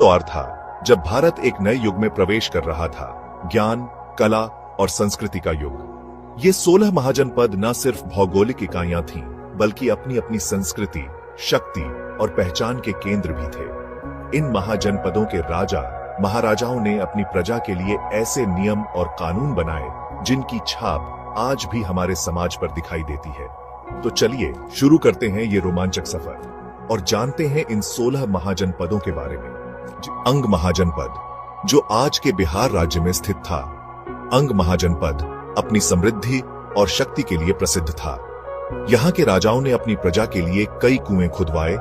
दौर था जब भारत एक नए युग में प्रवेश कर रहा था, ज्ञान, कला और संस्कृति का युग। ये 16 महाजनपद न सिर्फ भौगोलिक इकाइयां थीं, बल्कि अपनी अपनी संस्कृति, शक्ति और पहचान के केंद्र भी थे। इन महाजनपदों के राजा महाराजाओं ने अपनी प्रजा के लिए ऐसे नियम और कानून बनाए जिनकी छाप आज भी हमारे समाज पर दिखाई देती है। तो चलिए शुरू करते हैं ये रोमांचक सफर और जानते हैं इन 16 महाजनपदों के बारे में। अंग महाजनपद, जो आज के बिहार राज्य में स्थित था। अंग महाजनपद अपनी समृद्धि और शक्ति के लिए प्रसिद्ध था। यहाँ के राजाओं ने अपनी प्रजा के लिए कई कुएं खुदवाए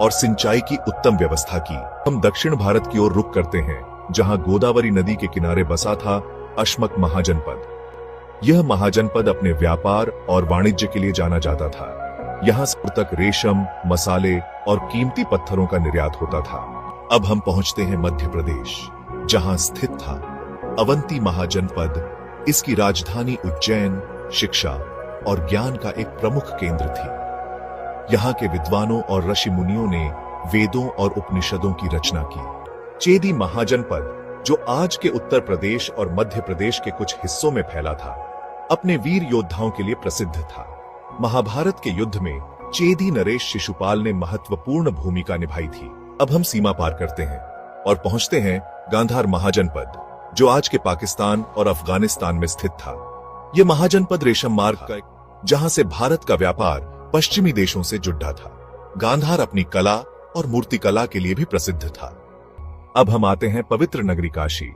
और सिंचाई की उत्तम व्यवस्था की। हम दक्षिण भारत की ओर रुख करते हैं, जहां गोदावरी नदी के किनारे बसा था अश्मक महाजनपद। यह महाजनपद अपने व्यापार और वाणिज्य के लिए जाना जाता था। यहाँ से तक रेशम, मसाले और कीमती पत्थरों का निर्यात होता था। अब हम पहुंचते हैं मध्य प्रदेश, जहां स्थित था अवंती महाजनपद। इसकी राजधानी उज्जैन शिक्षा और ज्ञान का एक प्रमुख केंद्र थी। यहाँ के विद्वानों और ऋषि मुनियों ने वेदों और उपनिषदों की रचना की। चेदी महाजनपद, जो आज के उत्तर प्रदेश और मध्य प्रदेश के कुछ हिस्सों में फैला था, अपने वीर योद्धाओं के लिए प्रसिद्ध था। महाभारत के युद्ध में चेदी नरेश शिशुपाल ने महत्वपूर्ण भूमिका निभाई थी। अब हम सीमा पार करते हैं और पहुंचते हैं गांधार महाजनपद, जो आज के पाकिस्तान और अफगानिस्तान में स्थित था। यह महाजनपद रेशम मार्ग का, जहां से भारत का व्यापार पश्चिमी देशों से जुड़ा था। गांधार अपनी कला और मूर्तिकला के लिए भी प्रसिद्ध था। अब हम आते हैं पवित्र नगरी काशी,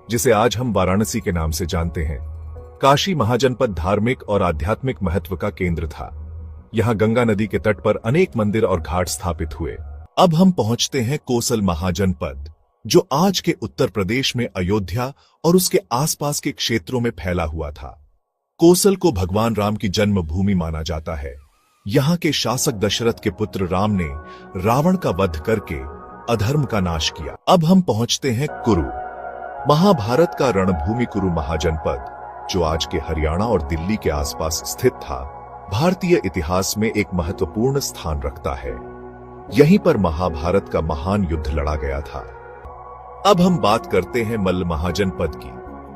जिसे आज हम वाराणसी के नाम से जानते हैं। काशी महाजनपद धार्मिक और आध्यात्मिक महत्व का केंद्र था। यहाँ गंगा नदी के तट पर अनेक मंदिर और घाट स्थापित हुए। अब हम पहुंचते हैं कोसल महाजनपद, जो आज के उत्तर प्रदेश में अयोध्या और उसके आसपास के क्षेत्रों में फैला हुआ था। कोसल को भगवान राम की जन्मभूमि माना जाता है। यहाँ के शासक दशरथ के पुत्र राम ने रावण का वध करके अधर्म का नाश किया। अब हम पहुंचते हैं कुरु। महाभारत का रणभूमि कुरु महाजनपद, जो आज के हरियाणा और दिल्ली के आसपास स्थित था, भारतीय इतिहास में एक महत्वपूर्ण स्थान रखता है। यहीं पर महाभारत का महान युद्ध लड़ा गया था। अब हम बात करते हैं मल्ल महाजनपद की,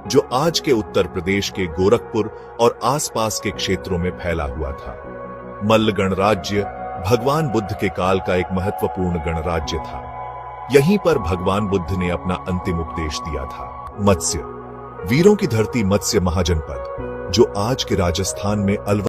जो आज के उत्तर प्रदेश के गोरखपुर और आसपास के क्षेत्रों में फैला हुआ था। मल्ल गणराज्य भगवान बुद्ध के काल का एक महत्वपूर्ण गणराज्य था। यहीं पर भगवान बुद्ध ने अपना अंतिम उपदेश दिया था। मत्स्य वीरों की धरती मत्स्य महाजनपद, जो आज के राजस्थान में अलवर